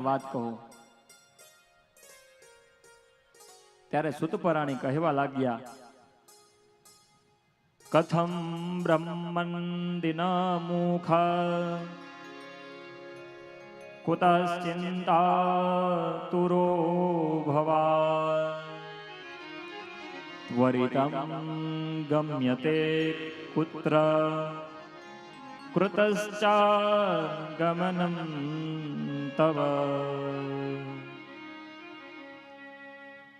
વાત કહો. ત્યારે સુતપરાણી કહેવા લાગ્યા, કથમ બ્રહ્મંદિન મુખ કુતશ્ચિંતા તુરો ભવા ત્વરિતમ ગમ્યતે કુત્ર કૃતશ્ચાગમનમ તવ.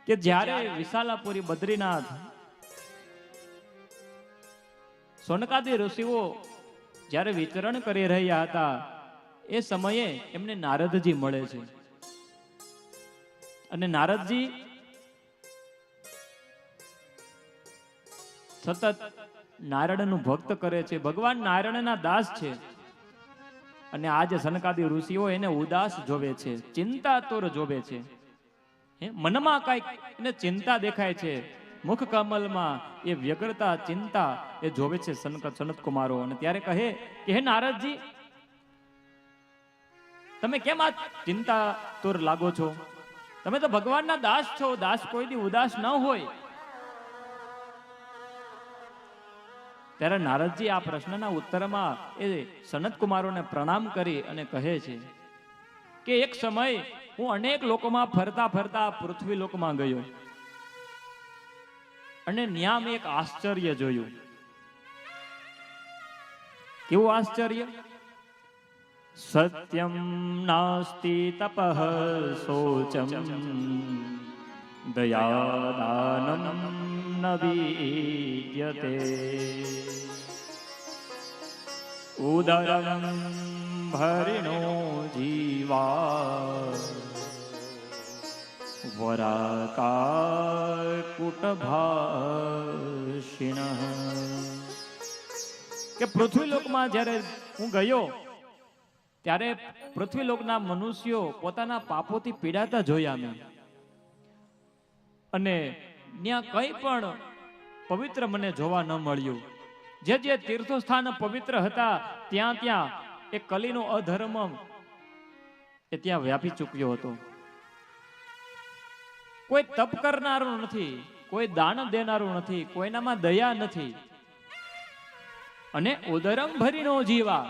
કે જ્યારે વિશાલાપુરી બદ્રીનાથ સોનકાદી ઋષિઓ જ્યારે વિચરણ કરી રહ્યા હતા એ સમયે એમને નારદજી મળે છે. અને નારદજી સતત નારાયણનું ભક્ત કરે છે, ભગવાન નારાયણના દાસ છે. અને આજે સનકાદી ઋષિઓ એને ઉદાસ જોવે છે, ચિંતાતુર જોવે છે. મનમાં કઈક એને ચિંતા દેખાય છે, મુખ કમલમાં એ વ્યગ્રતા ચિંતા એ જોવે છે સનત કુમારો. અને ત્યારે કહે કે હે નારદજી, તમે કેમ આ ચિંતાતુર લાગો છો? તમે તો ભગવાનના દાસ છો, દાસ કોઈ દી ઉદાસ ન હોય. ત્યારે નારદજી આ પ્રશ્નના ઉત્તરમાં એ સનત કુમારોને પ્રણામ કરી અને કહે છે કે એક સમય હું અનેક લોકોમાં ફરતા ફરતા પૃથ્વી લોકમાં ગયો અને ન્યા મેં એક આશ્ચર્ય જોયું. કેવું આશ્ચર્ય? સત્યમ નાસ્તિ તપઃ શોચમ દયાદાનમ ન વિદ્યતે ઉદરમ ભરિણો જીવા વરાકાકુટભાષિણ. કે પૃથ્વીલોકમાં જ્યારે હું ગયો ત્યારે પૃથ્વીલોકના મનુષ્યો પોતાના પાપોથી પીડાતા જોયા મેં. અને ત્યાં કંઈ પણ પવિત્ર મને જોવા ન મળ્યું. જે જે તીર્થો સ્થાન પવિત્ર હતા ત્યાં ત્યાં એ કલીનો અધર્મ એ ત્યાં વ્યાપી ચૂક્યો હતો. કોઈ તપ કરનારું નથી, કોઈ દાન દેનારું નથી, કોઈનામાં દયા નથી. અને ઉદરમ ભરીનો જીવા,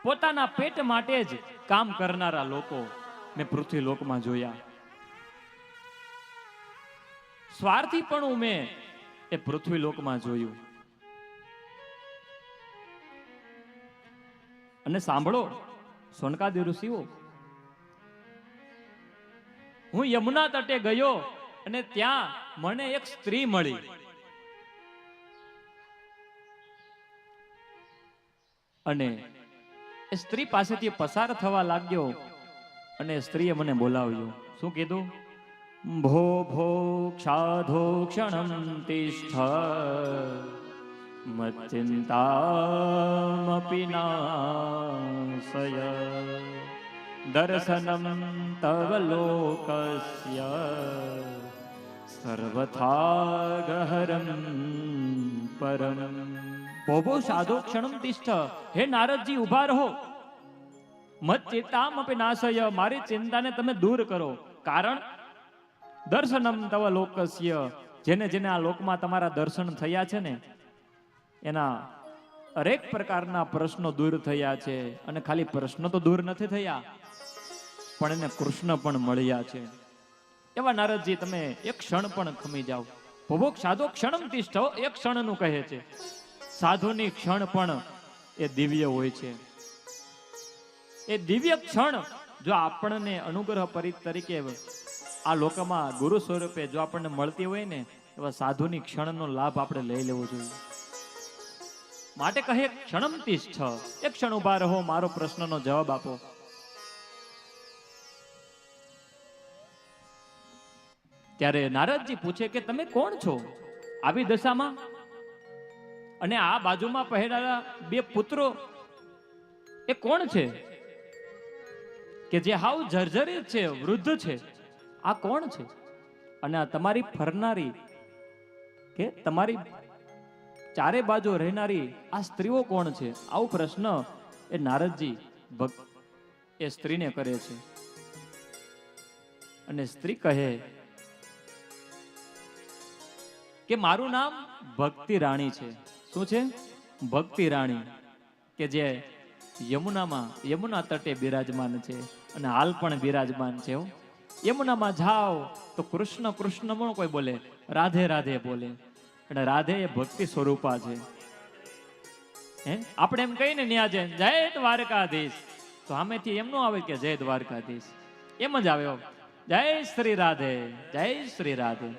પોતાના પેટ માટે જ કામ કરનારા લોકો મેં પૃથ્વી લોકમાં જોયા. સ્વાર્થી પણ મેં એ પૃથ્વી લોકમાં જોયું. અને સાંભળો સોનકાદી ઋષિઓ, હું યમુના તટે ગયો અને ત્યાં મને એક સ્ત્રી મળી. અને એ સ્ત્રી પાસેથી પસાર થવા લાગ્યો અને સ્ત્રીએ મને બોલાવ્યો. શું કીધું? ભો ભો ક્ષાધો ક્ષણમ તિષ્ઠ મચ્ચિંતામપિ નાશય દર્શનમ તવ લોકસ્ય સર્વથા ગહરમ પરમ. ભોભો સાધો ક્ષણમ તિષ્ઠ, હે નારદજી ઉભા રહો. મચ્ચિંતામપિ નાશય, મારી ચિંતાને તમે દૂર કરો. કારણ દર્શનમ તવ લોકસ્ય, જેને જેને આ લોકમાં તમારા દર્શન થયા છે ને એના અનેક પ્રકારના પ્રશ્નો દૂર થયા છે. અને ખાલી પ્રશ્નો તો દૂર નથી થયા પણ એને કૃષ્ણ પણ મળ્યા છે. એવા નારદજી તમે એક ક્ષણ પણ ખમી જાઓ. ભોભોગ સાધો ક્ષણમ તિષ્ઠ, એક ક્ષણનું કહે છે. સાધુની ક્ષણ પણ એ દિવ્ય હોય છે. એ દિવ્ય ક્ષણ જો આપણને અનુગ્રહ તરીકે આ લોકમાં ગુરુ સ્વરૂપે જો આપણને મળતી હોય ને, એવા સાધુની ક્ષણનો લાભ આપણે લઈ લેવો જોઈએ. માટે કહે ક્ષણમ તિષ્ઠ, એક ક્ષણ ઉભા રહો, મારો પ્રશ્નનો જવાબ આપો. ત્યારે નારદજી પૂછે કે તમે કોણ છો આવી દશામાં? અને આ બાજુમાં પહેરેલા બે પુત્રો એ કોણ છે કે જે હાવ જર્જરિત છે, વૃદ્ધ છે? આ કોણ છે? અને આ તમારી ફરનારી કે તમારી ચારે બાજુ રહેનારી આ સ્ત્રીઓ કોણ છે? આવો પ્રશ્ન એ નારદજી એ સ્ત્રીને કરે છે. અને સ્ત્રી કહે કે મારું નામ ભક્તિ રાણી છે. શું છે? ભક્તિ રાણી, કે જે યમુના તટે બિરાજમાન છે અને હાલ પણ બિરાજમાન છે. યમુનામાં જાઓ તો કૃષ્ણ કૃષ્ણ પણ કોઈ બોલે, રાધે રાધે બોલે. અને રાધે એ ભક્તિ સ્વરૂપા છે. આપણે એમ કહીને ન્યા જય દ્વારકાધીશ, તો સામેથી એમ નો આવે કે જય દ્વારકાધીશ, એમ જ આવે જય શ્રી રાધે, જય શ્રી રાધે.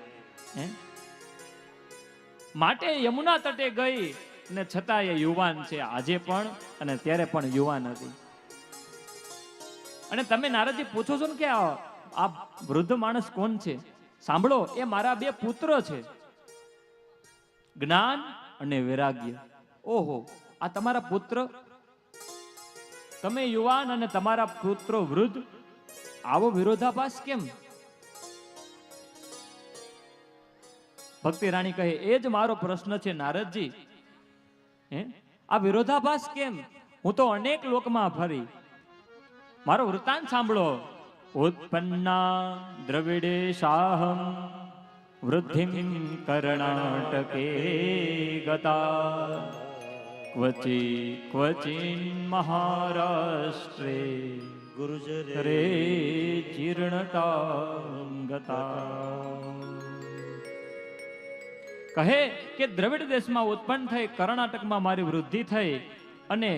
માટે યમુના તટે ગઈ ને છતાં એ યુવાન છે આજે પણ, અને ત્યારે પણ યુવાન હતી. અને તમે નારદજી પૂછો છો ને કે આ વૃદ્ધ માણસ કોણ છે? સાંભળો, એ મારા 2 પુત્ર છે, જ્ઞાન અને વૈરાગ્ય. ઓહો, આ તમારા પુત્ર, તમે યુવાન અને તમારા પુત્રો વૃદ્ધ, આવો વિરોધાભાસ કેમ? ભક્તિ રાણી કહે એ જ મારો પ્રશ્ન છે નારદજી. આ વિરોધાભાસ કેમ? હું તો અનેક લોકમાં ફરી. મારો વૃત્તાંત સાંભળો. ઉત્પન્ના દ્રવિડે શાહમ વૃદ્ધિમ કર્ણાટકે ગતા ક્વચિન મહારાષ્ટ્રે ગુર્જરે જીર્ણતા ગતા. કહે કે દ્રવિડ દેશમાં ઉત્પન્ન થઈ, કર્ણાટકમાં મારી વૃદ્ધિ થઈ, અને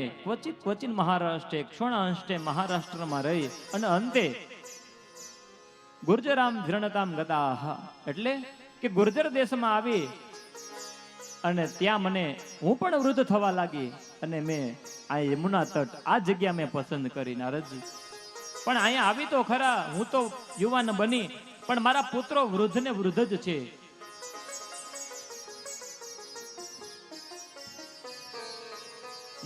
ક્વચિન મહારાષ્ટ્રે, ક્ષોણાંશે મહારાષ્ટ્રમાં રહી, અને અંતે ગુર્જરામ જીર્ણતામ ગતા, એટલે કે ગુર્જર દેશમાં આવી અને ત્યાં હું પણ વૃદ્ધ થવા લાગી, અને મેં આ યમુના તટ, આ જગ્યા મેં પસંદ કરી. નારદજી પણ અહીંયા આવી તો ખરા, હું તો યુવાન બની, પણ મારા પુત્રો વૃદ્ધ ને વૃદ્ધ જ છે.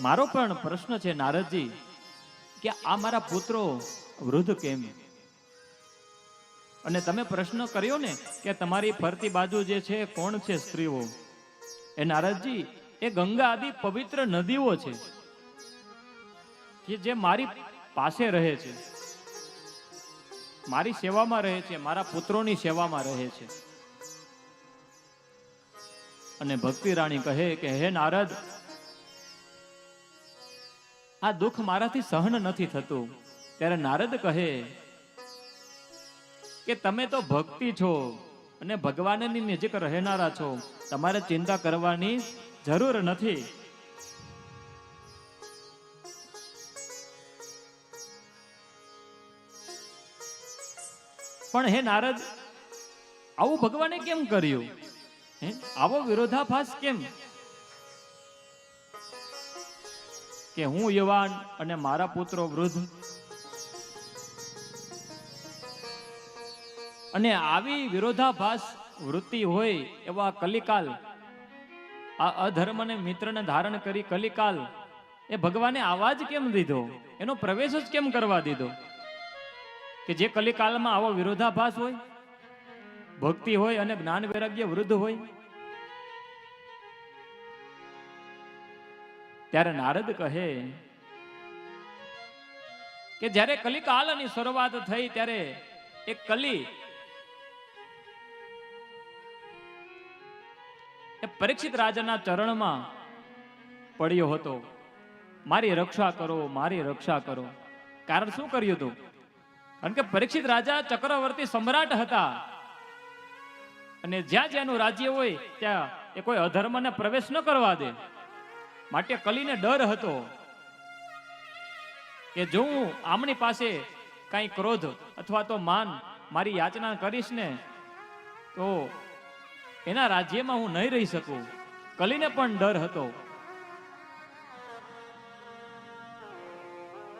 મારો પણ પ્રશ્ન છે નારદજી કે આ મારા પુત્રો વૃદ્ધ કેમ? અને તમે પ્રશ્ન કર્યો ને કે તમારી ફરતી બાજુ જે છે કોણ છે સ્ત્રીઓ? એ નારદજી, એ ગંગા આદિ પવિત્ર નદીઓ છે કે જે મારી પાસે રહે છે, મારી સેવામાં રહે છે, મારા પુત્રોની સેવામાં રહે છે. અને ભક્તિ રાણી કહે કે હે નારદ, આ દુઃખ મારાથી સહન નથી થતું. ત્યારે નારદ કહે કે તમે તો ભક્તિ છો અને ભગવાનની નજીક રહેનારા છો, તમારે ચિંતા કરવાની જરૂર નથી. પણ હે નારદ, આવું ભગવાને કેમ કર્યું? આવો વિરોધાભાસ કેમ કે હું યુવાન અને મારા પુત્રો વૃદ્ધ? અને આવી વિરોધાભાસ વૃત્તિ હોય એવા કલિકાલ, આ અધર્મને મિત્રને ધારણ કરી કલિકાલ, એ ભગવાને આવાજ કેમ દીધો? એનો પ્રવેશ જ કેમ કરવા દીધો? કે જે કલિકાલમાં આવો વિરોધાભાસ હોય, ભક્તિ હોય અને જ્ઞાન વૈરાગ્ય વૃદ્ધ હોય. ત્યારે નારદ કહે કે જ્યારે કલિકાલની શરૂઆત થઈ ત્યારે એક કલી એ પરીક્ષિત રાજાના ચરણમાં પડ્યો હતો. મારી રક્ષા કરો, મારી રક્ષા કરો. કારણ શું કર્યું હતું? કારણ કે પરીક્ષિત રાજા ચક્રવર્તી સમ્રાટ હતા, અને જ્યાં જ્યાંનું રાજ્ય હોય ત્યાં એ કોઈ અધર્મને પ્રવેશ ન કરવા દે. માટે કલીને ડર હતો કે જો હું આમની પાસે કઈ ક્રોધ અથવા તો માન મારી યાચના કરીશ ને તો એના રાજ્યમાં હું નહીં રહી શકું. કલીને પણ ડર હતો,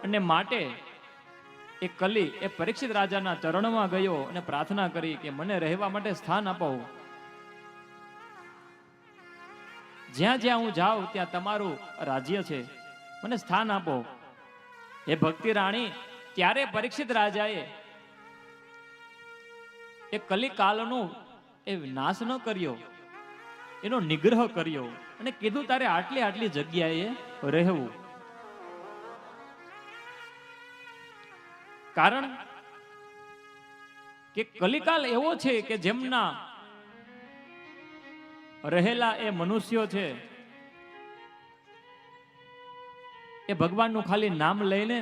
અને માટે એ કલી એ પરીક્ષિત રાજાના ચરણમાં ગયો અને પ્રાર્થના કરી કે મને રહેવા માટે સ્થાન આપો. જ્યાં જ્યાં હું જાઉં ત્યાં તમારું રાજ્ય છે, મને સ્થાન આપો. એ ભક્તિ રાણી, ત્યારે પરીક્ષિત રાજાએ એ કલિકાલનો એ નાશ ન કર્યો, એનો નિગ્રહ કર્યો અને કીધું તારે આટલી આટલી જગ્યાએ રહેવું. કારણ કે કલિકાલ એવો છે કે જેમના રહેલા એ મનુષ્યો છે, એ ભગવાનનું ખાલી નામ લઈ લે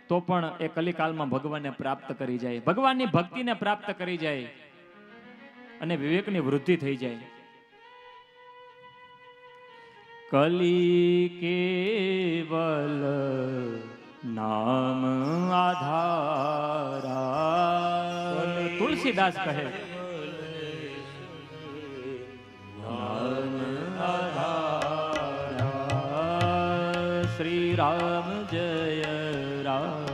તો પણ એ કલિકાલમાં ભગવાનને પ્રાપ્ત કરી જાય, ભગવાનની ભક્તિને પ્રાપ્ત કરી જાય અને વિવેકની વૃદ્ધિ થઈ જાય. કલી કેવલ નામ આધારા, તુલસીદાસ કહે નામ આધારા. શ્રી રામ જય રામ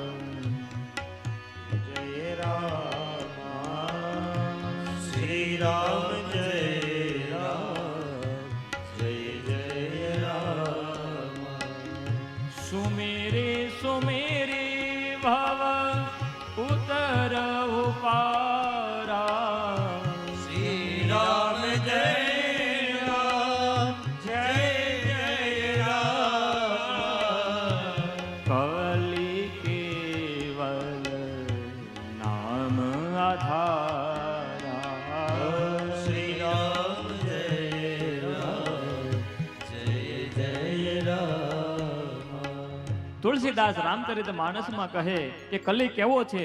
જય રામ, શ્રી રામ જય રામ, જય જય રામ. સુમેરે સુમેરે ભવ ઉતર ઉપારા. શ્રી રામ જય રામ, જય જય રામ. કલી કેવલ નામ આધારા. શ્રી રામ જય રામ, જય જય રામ. તુલસીદાસ રામચરિત માનસમાં કહે કે કલી કેવો છે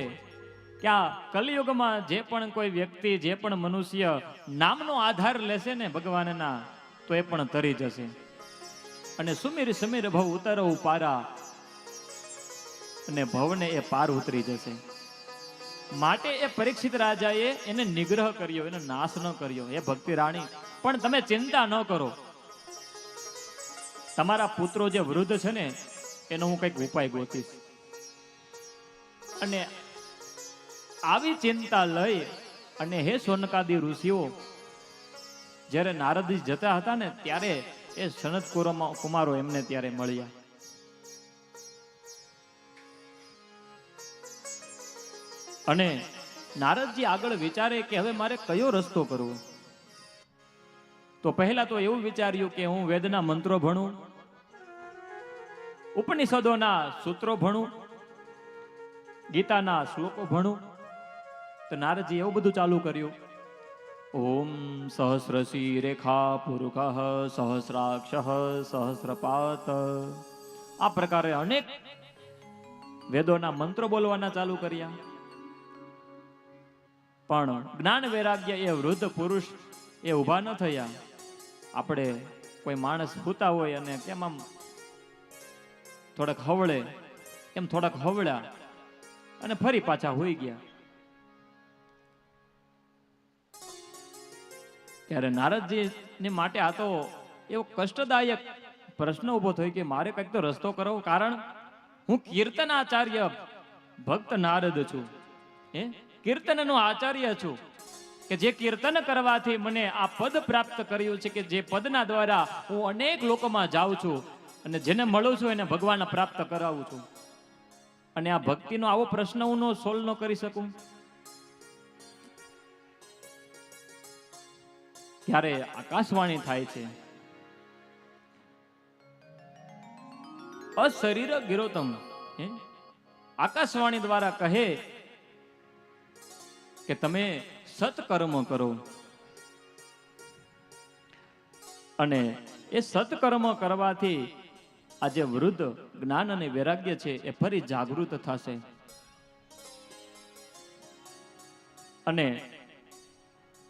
કે આ કલિયુગમાં જે પણ કોઈ વ્યક્તિ, જે પણ મનુષ્ય નામનો આધાર લેશે ને ભગવાનના, તો એ પણ તરી જશે. અને સુમીર સમીર ભવ ઉતરો પારા, અને ભવને એ પાર ઉતરી જશે. માટે એ પરીક્ષિત રાજાએ એને નિગ્રહ કર્યો, એનો નાશ ન કર્યો. એ ભક્તિ રાણી, પણ તમે ચિંતા ન કરો, તમારા પુત્રો જે વૃદ્ધ છે ને એનો હું કંઈક ઉપાય ગોતીશ. અને આવી ચિંતા લઈ અને હે સોનકાદી ઋષિઓ, જ્યારે નારદજી જતા હતા ને ત્યારે એ સનત કુમારો એમને ત્યારે મળ્યા. અને નારદજી આગળ વિચારે કે હવે મારે કયો રસ્તો કરવો. તો પહેલા તો એવું વિચાર્યું કે હું વેદના મંત્રો ભણું, ઉપનિષદોના સૂત્રો ભણું, ગીતાના શ્લોકો ભણું. તો નારદજી એવું બધું ચાલુ કર્યું. ઓમ સહસ્રશી રેખા પુરુષ સહસ્રાક્ષ સહસ્રપાત, આ પ્રકારે અનેક વેદોના મંત્રો બોલવાના ચાલુ કર્યા. પણ જ્ઞાન વૈરાગ્ય એ વૃદ્ધ પુરુષ એ ઊભા ન થયા. આપણે કોઈ માણસ સૂતા હોય અને કેમ આમ થોડાક હવળે, એમ થોડાક હવળ્યા અને ફરી પાછા હોઈ ગયા. ત્યારે નારદજી ને માટે આ તો એવો કષ્ટદાયક પ્રશ્ન ઉભો થયો કે મારે કંઈક તો રસ્તો કરવો. કારણ હું કીર્તન આચાર્ય ભક્ત નારદ છું, કીર્તનનો આચાર્ય છું, કે જે કીર્તન કરવાથી મને આ પદ પ્રાપ્ત કર્યું છે, કે જે પદના દ્વારા હું અનેક લોકોમાં જાઉં છું અને જેને મળું છું એને ભગવાન પ્રાપ્ત કરાવું છું. અને આ ભક્તિનો આવો પ્રશ્ન હું સોલ્વ ન કરી શકું. ત્યારે આકાશવાણી થાય છે, અશરીર ગિરોતમ. આકાશવાણી દ્વારા કહે કે તમે સત્કર્મ કરો. અને એ સત્કર્મ કરવાથી આ જે વૃદ્ધ જ્ઞાન અને વૈરાગ્ય છે એ ફરી જાગૃત થશે. અને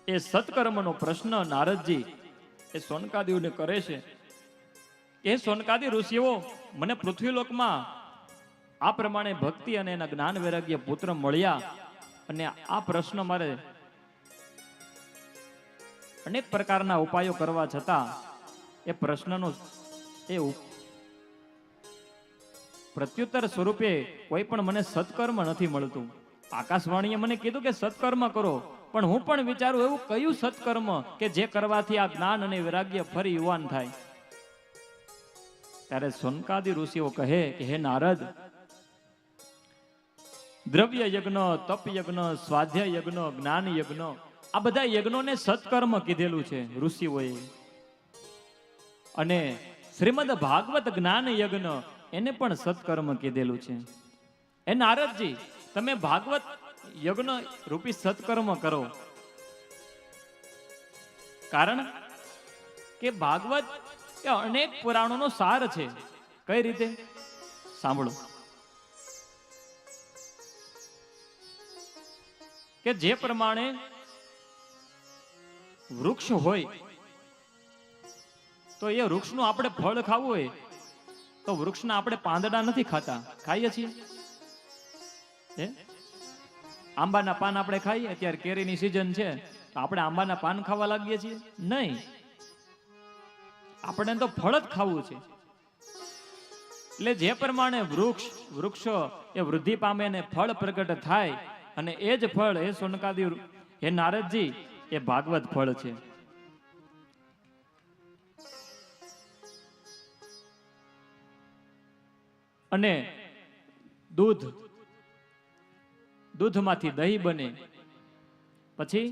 એ સત્કર્મનો પ્રશ્ન નારદજી એ સોનકાદીઓને કરે છે. એ સોનકાદી ઋષિઓ, મને પૃથ્વીલોકમાં આ પ્રમાણે ભક્તિ અને એના જ્ઞાન વૈરાગ્ય પુત્ર મળ્યા, અને આ પ્રશ્ન મારે અનેક પ્રકારના ઉપાયો કરવા છતાં એ પ્રશ્નનો એ પ્રત્યુત્તર સ્વરૂપે કોઈ પણ મને સત્કર્મ નથી મળતું. આકાશવાણીએ મને કીધું કે સત્કર્મ કરો, પણ હું પણ વિચારું એવું કયું સત્કર્મ કે જે કરવાથી આ જ્ઞાન અને વૈરાગ્ય ફરી યુવાન થાય. ત્યારે સોનકાદી ઋષિઓ કહે કે હે નારદ, દ્રવ્ય યજ્ઞ, તપ યજ્ઞ, સ્વાધ્યાય યજ્ઞ, જ્ઞાન યજ્ઞ, આ બધા યજ્ઞોને સત્કર્મ કીધેલું છે ઋષિઓએ. અને શ્રીમદ ભાગવત જ્ઞાન યજ્ઞ એને પણ સત્કર્મ કીધેલું છે. એ નારદજી, તમે ભાગવત યજ્ઞ રૂપી સત્કર્મ કરો. કારણ કે ભાગવત એ અનેક પુરાણોનો સાર છે. કઈ રીતે? સાંભળો. કે જે પ્રમાણે વૃક્ષ હોય તો એ વૃક્ષનું આપણે ફળ ખાવું હોય તો વૃક્ષના આપણે પાંદડા નથી ખાતા, ખાઈએ છીએ. આંબાના પાન આપણે ખાઈએ, અત્યારે કેરીની સિઝન છે તો આપણે આંબાના પાન ખાવા લાગીએ છીએ? નહીં, આપણે તો ફળ જ ખાવું છે. એટલે જે પ્રમાણે વૃક્ષ એ વૃદ્ધિ પામે ને ફળ પ્રગટ થાય, અને એ જ ફળ હે સોનકાદી હે નારદજી એ ભાગવત ફળ છે. અને દૂધમાંથી દહીં બને, પછી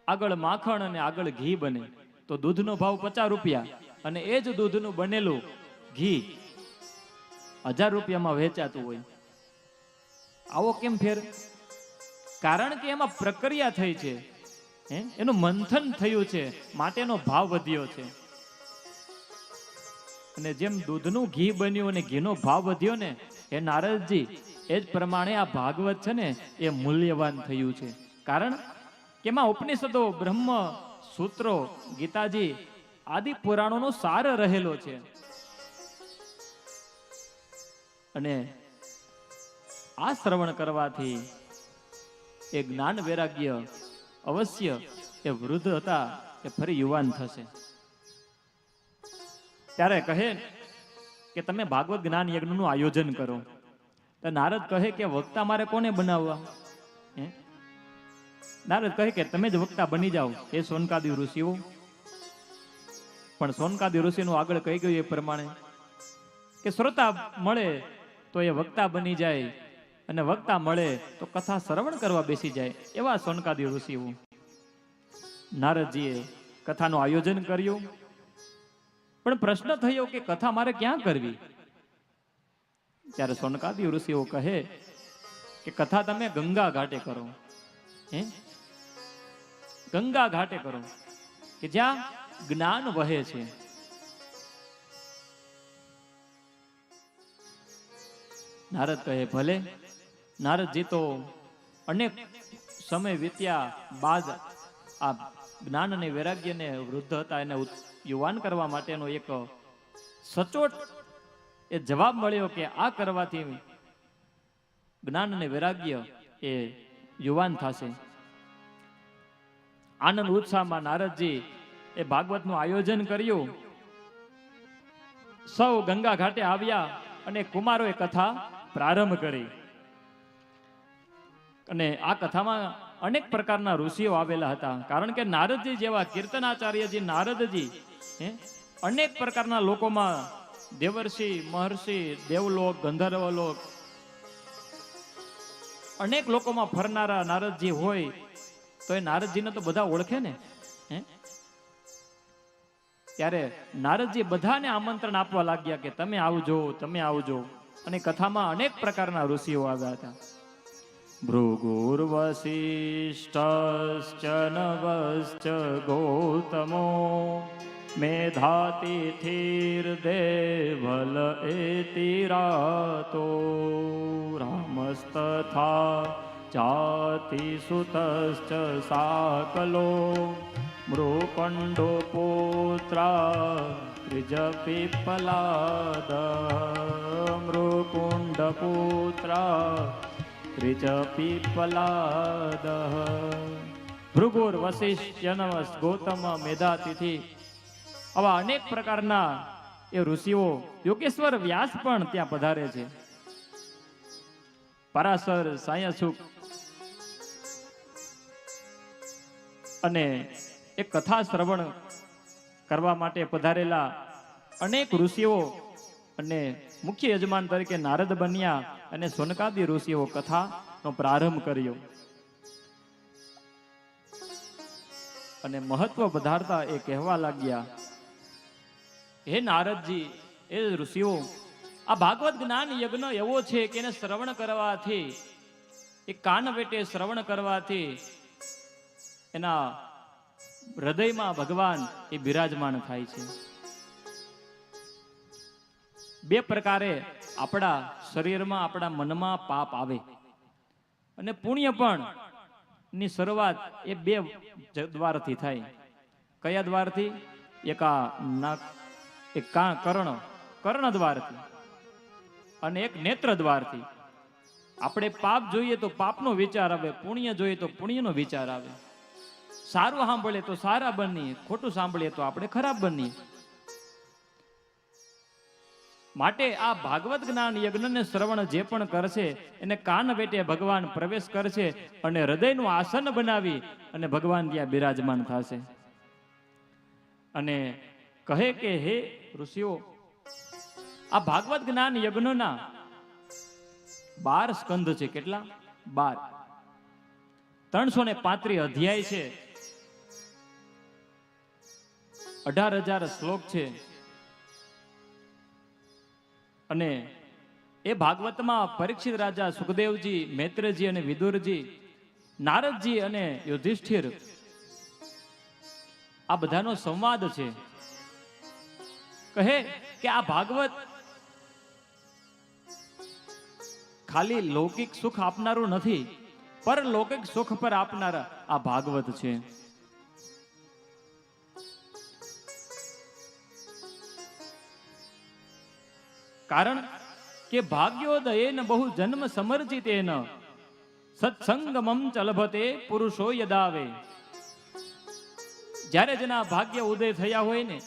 આગળ માખણ અને આગળ ઘી બને. તો દૂધનો ભાવ 50 રૂપિયા અને એ જ દૂધનું બનેલું ઘી 1000 રૂપિયામાં વેચાતું હોય. આવો કેમ ફેર? કારણ કે એમાં પ્રક્રિયા થઈ છે, એનું મંથન થયું છે, માટેનો ભાવ વધ્યો છે. અને જેમ દૂધનું ઘી બન્યું અને ઘીનો ભાવ વધ્યો ને એ નારદજી, એ જ પ્રમાણે આ ભાગવત છે ને એ મૂલ્યવાન થયું છે. કારણ કે એમાં ઉપનિષદો, બ્રહ્મ સૂત્રો, ગીતાજી આદિ પુરાણોનો સાર રહેલો છે. અને આ શ્રવણ કરવાથી એ જ્ઞાન વૈરાગ્ય અવશ્ય એ વૃદ્ધ હતા એ ફરી યુવાન થશે. ત્યારે કહે કે તમે ભાગવત જ્ઞાન યજ્ઞનું આયોજન કરો. તો નારદ કહે કે વક્તા મારે કોને બનાવવા? નારદ કહે કે તમે જ વક્તા બની જાઓ એ સોનકાદી ઋષિઓ. પણ સોનકાદી ઋષિનું આગળ કહી ગયું એ પ્રમાણે કે શ્રોતા મળે તો એ વક્તા બની જાય, અને વક્તા મળે તો કથા શ્રવણ કરવા બેસી જાય. એવા સોનકાદી ઋષિઓ. નારદજીએ કથાનું આયોજન કર્યું. પણ પ્રશ્ન થયો કે કથા મારે ક્યાં કરવી? ત્યારે સોનકાદી ઋષિઓ કહે કે કથા તમે ગંગા ઘાટે કરો. ગંગા ઘાટે કરો કે જ્યાં જ્ઞાન વહે છે. નારદ કહે ભલે. નારદજી તો અનેક સમય વીત્યા બાદ આ જ્ઞાન અને વૈરાગ્યને વૃદ્ધ હતા એને યુવાન કરવા માટેનો એક સચોટ એ જવાબ મળ્યો કે આ કરવાથી જ્ઞાન અને વૈરાગ્ય એ યુવાન થશે. આનંદ ઉત્સાહમાં નારદજી એ ભાગવતનું આયોજન કર્યું. સૌ ગંગા ઘાટે આવ્યા અને કુમારોએ કથા પ્રારંભ કરી. અને આ કથામાં અનેક પ્રકારના ઋષિઓ આવેલા હતા. કારણ કે નારદજી જેવા કીર્તનાચાર્યજી નારદજી અનેક પ્રકારના લોકોમાં દેવર્ષિ, મહર્ષિ, દેવલોક, ગંધર્વલોક અનેક લોકોમાં ફરનારા નારદજી હોય તો એ નારદજીને તો બધા ઓળખે ને. ત્યારે નારદજી બધાને આમંત્રણ આપવા લાગ્યા કે તમે આવજો, તમે આવજો. અને કથામાં અનેક પ્રકારના ઋષિઓ આવ્યા હતા. ભૃગુર્વસિષ્ઠશ્ચ નવશ્ચ ગૌતમો મેધાતિથિર્દેવલ એતિરાતો રામસ્તથા ચાતિસુતશ્ચ સાકલો મૃકંડો પુત્રા ત્રિજપિપ્પલાદ મૃકુંડ પુત્રા ત્રિજપિપ્પલાદ. ભૃગુર, વસિષ્ઠ, યનવસ, ગૌતમ, મેધાતિથિ આવા અનેક પ્રકારના એ ઋષિઓ, યોગેશ્વર વ્યાસ પણ ત્યાં પધારે છે. પરાશર, સાયસુક અને એક કથા શ્રવણ કરવા માટે પધારેલા અનેક ઋષિઓ અને મુખ્ય યજમાન તરીકે નારદ બન્યા અને સોનકાદી ઋષિઓ કથાનો પ્રારંભ કર્યો. અને મહત્વ વધારતા એ કહેવા લાગ્યા, હે નારદજી, એ ઋષિઓ, આ ભાગવત જ્ઞાન યજ્ઞ એવો છે કે એને શ્રવણ કરવાથી એ કાન વેટે શ્રવણ કરવાથી એના હૃદયમાં ભગવાન એ બિરાજમાન થાય છે. બે પ્રકારે આપણા શરીરમાં આપણા મનમાં પાપ આવે અને પુણ્ય પણ ની શરૂઆત એ બે દ્વારથી થાય. કયા દ્વારથી? એક આ નાક, એક કર્ણ દ્વારથી અને એક નેત્ર દ્વારથી. આપણે પાપ જોઈએ તો પાપનો વિચાર આવે, પુણ્ય જોઈએ તો પુણ્યનો વિચાર આવે. સારું સાંભળીએ તો સારા બનીએ, ખોટું સાંભળીએ તો આપણે ખરાબ બનીએ. માટે આ ભાગવત જ્ઞાન યજ્ઞને શ્રવણ જે પણ કરશે એને કાન વેટે ભગવાન પ્રવેશ કરશે અને હૃદયનું આસન બનાવી અને ભગવાન ત્યાં બિરાજમાન થશે. અને કહે કે હે ઋષિઓ, આ ભાગવત જ્ઞાન યજ્ઞના 12 સ્કંદ છે. કેટલા? 12. 335 અધ્યાય છે, 18,000 શ્લોક છે. અને એ ભાગવતમાં પરીક્ષિત રાજા, સુખદેવજી, મૈત્રજી અને વિદુરજી, નારદજી અને યુધિષ્ઠિર આ બધાનો સંવાદ છે. કહે કે આ ભાગવત ખાલી લૌકિક સુખ આપનારું નથી, પર લૌકિક સુખ પર આપનારા આ ભાગવત છે. કારણ કે ભાગ્યોદયેન બહુ જન્મ સમર્જિતેન સત્સંગમમ ચલભતે પુરુષો યદાવે. જ્યારે જેના ભાગ્ય ઉદય થયા હોય ને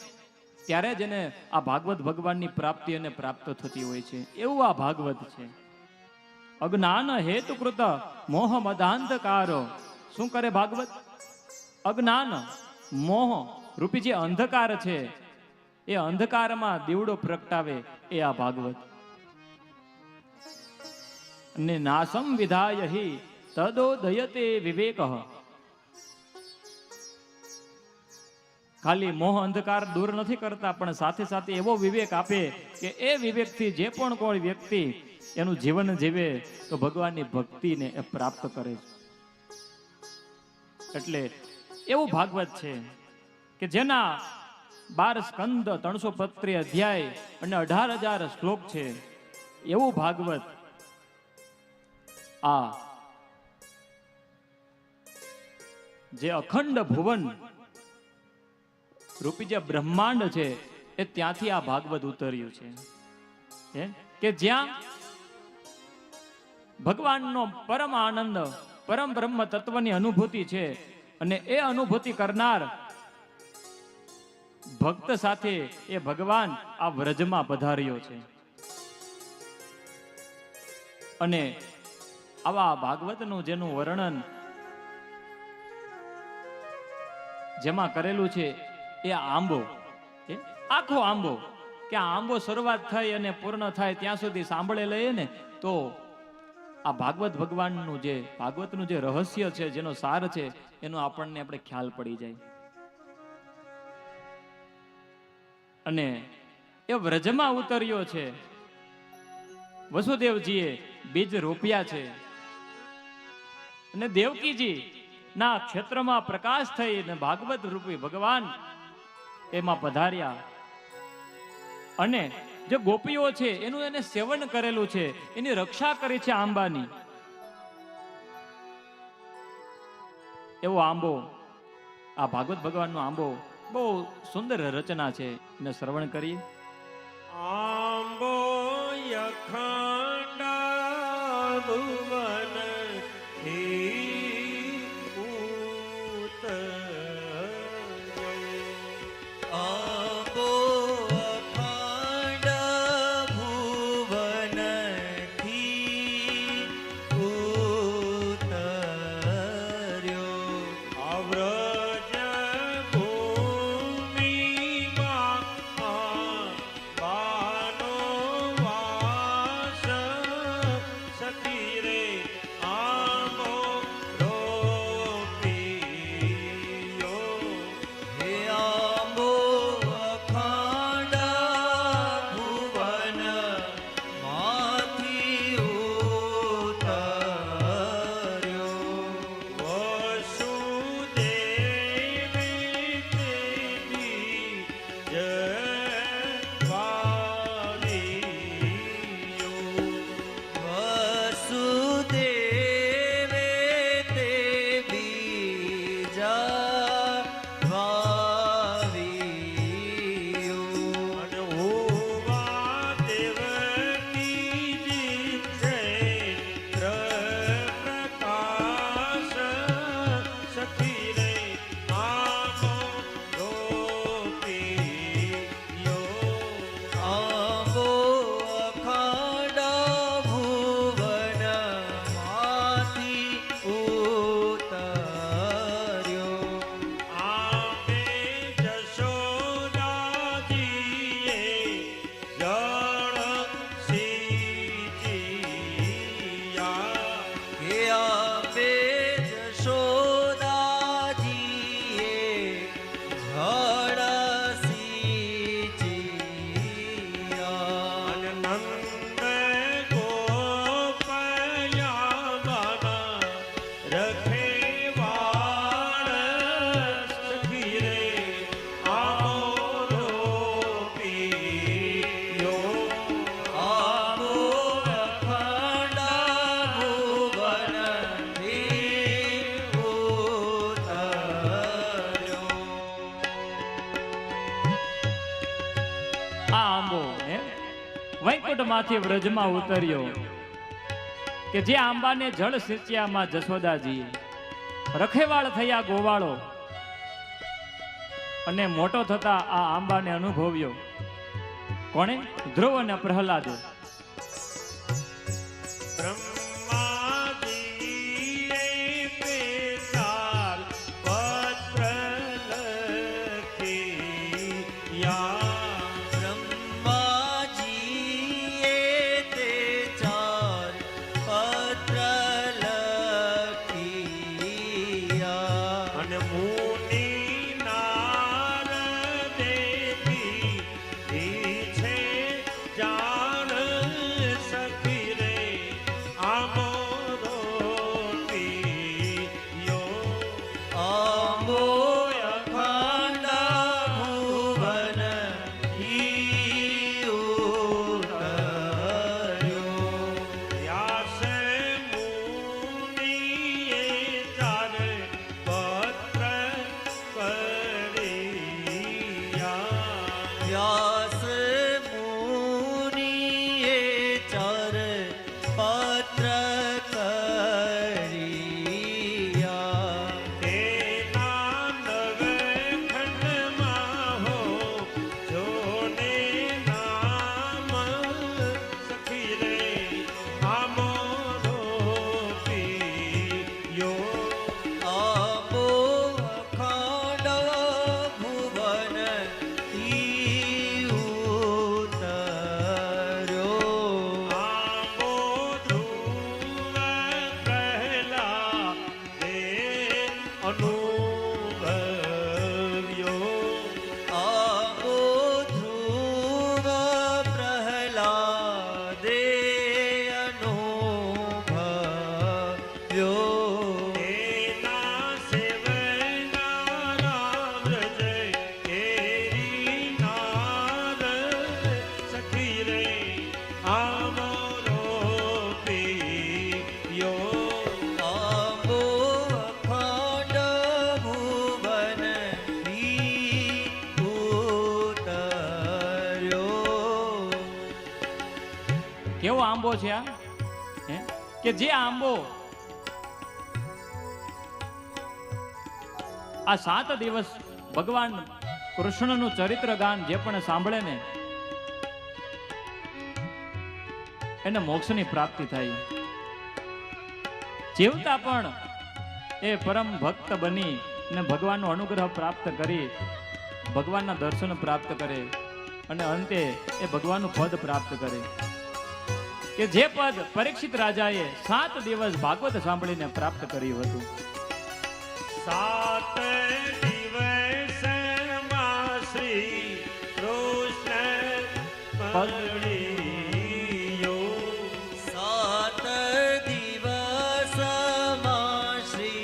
ત્યારે જ એને આ ભાગવત ભગવાનની પ્રાપ્તિ અને પ્રાપ્ત થતી હોય છે. એવું આ ભાગવત છે. અજ્ઞાન હેતુકૃત મોહ મદાંધકારો. શું કરે ભાગવત? અજ્ઞાન મોહ રૂપી જે અંધકાર છે એ અંધકારમાં દીવડો પ્રગટાવે એ આ ભાગવત. અને નાસમ વિધાય હિ તદોદયતે વિવેક. ખાલી મોહ અંધકાર દૂર નથી કરતા, પણ સાથે સાથે એવો વિવેક આપે કે એ વિવેકથી જે પણ કોઈ વ્યક્તિ એનું જીવન જીવે તો ભગવાનની ભક્તિને એ પ્રાપ્ત કરે છે. એટલે એવું ભાગવત છે કે જેના 12 સ્કંદ, 335 અધ્યાય અને 18,000 શ્લોક છે. એવું ભાગવત આ જે અખંડ ભુવન રૂપી જે બ્રહ્માંડ છે એ ત્યાંથી આ ભાગવત ઉતર્યું છે કે જ્યાં ભગવાનનો પરમ આનંદ, પરમ બ્રહ્મ તત્વની અનુભૂતિ છે. અને એ અનુભૂતિ કરનાર ભક્ત સાથે એ ભગવાન આ વ્રજમાં પધાર્યો છે. અને આવા ભાગવતનું જેનું વર્ણન જેમાં કરેલું છે એ આંબો, આખો આંબો, કે આ આંબો શરૂઆત થઈ અને પૂર્ણ થાય ત્યાં સુધી સાંભળે લઈએ ને તો આ ભાગવત ભગવાનનું જે ભાગવતનું જે રહસ્ય છે, જેનો સાર છે, એનો આપણને આપણે ખ્યાલ પડી જાય. અને એ વ્રજમાં ઉતર્યો છે. વસુદેવજીએ બીજ રોપ્યા છે અને દેવકીજી ના ક્ષેત્રમાં પ્રકાશ થઈ અને ભાગવત રૂપી ભગવાન એમાં પધાર્યા. અને જે ગોપીઓ છે એનું એને સેવન કરેલું છે, એની રક્ષા કરી છે આંબાની. એવો આંબો, આ ભાગવત ભગવાનનો આંબો બહુ સુંદર રચના છે. એને શ્રવણ કરીએ. આંબો અખંડ ભુવન રખેવાળ સખી રે આમોરો પિયો આમો અખંડ ભુવનથી ઉતર્યો. આ આંબો વૈકુંઠમાંથી વ્રજમાં ઉતર્યો કે જે આંબાને જળ સિંચ્યામાં જશોદાજી રખેવાળ થયા ગોવાળો અને મોટો થતા આ આંબાને અનુભવ્યો કોણે? ધ્રુવ અને પ્રહલાદ. બ્રહ્માજીએ તે ચાર પત્ર લખ્યા બ્રહ્માજીએ તે ચાર પત્ર લખ્યા. અને મુનિ નારદેથી છે જાણ સખી રે આમોરો પિયો આંબો અખંડ ભુવનથી ઉતર્યો. વ્યાસ મુનિએ ચાર પત્ર કર્યા વ્યાસ મુનિએ ચાર પત્ર કર્યા. તેના નવખંડમાં હો જોને નામ સખી રે આમોરો પિયો આંબો અખંડ ભુવનથી ઉતર્યો. આંબો ધ્રુવ પ્રહલાદે અનુભવ્યો આંબો ધ્રુવ પ્રહલાદે અનુભવ્યો. તેના સેવનારા વ્રજ કેરી નાદ સખી રે આમોરો પિયો આંબો અખંડ ભુવનથી ઉતર્યો. કેવો આંબો છે આ? હે? કે જે આંબો આ 7 દિવસ ભગવાન કૃષ્ણનું ચરિત્ર ગાન જે પણ સાંભળે ને એને મોક્ષની પ્રાપ્તિ થાય. જીવતા પણ એ પરમ ભક્ત બની ને ભગવાનનો અનુગ્રહ પ્રાપ્ત કરી ભગવાનના દર્શન પ્રાપ્ત કરે અને અંતે એ ભગવાનનું પદ પ્રાપ્ત કરે. કે જે પદ પરીક્ષિત રાજાએ 7 દિવસ ભાગવત સાંભળીને પ્રાપ્ત કર્યું હતું. 7 દિવસમાં શ્રી કૃષ્ણ પગડી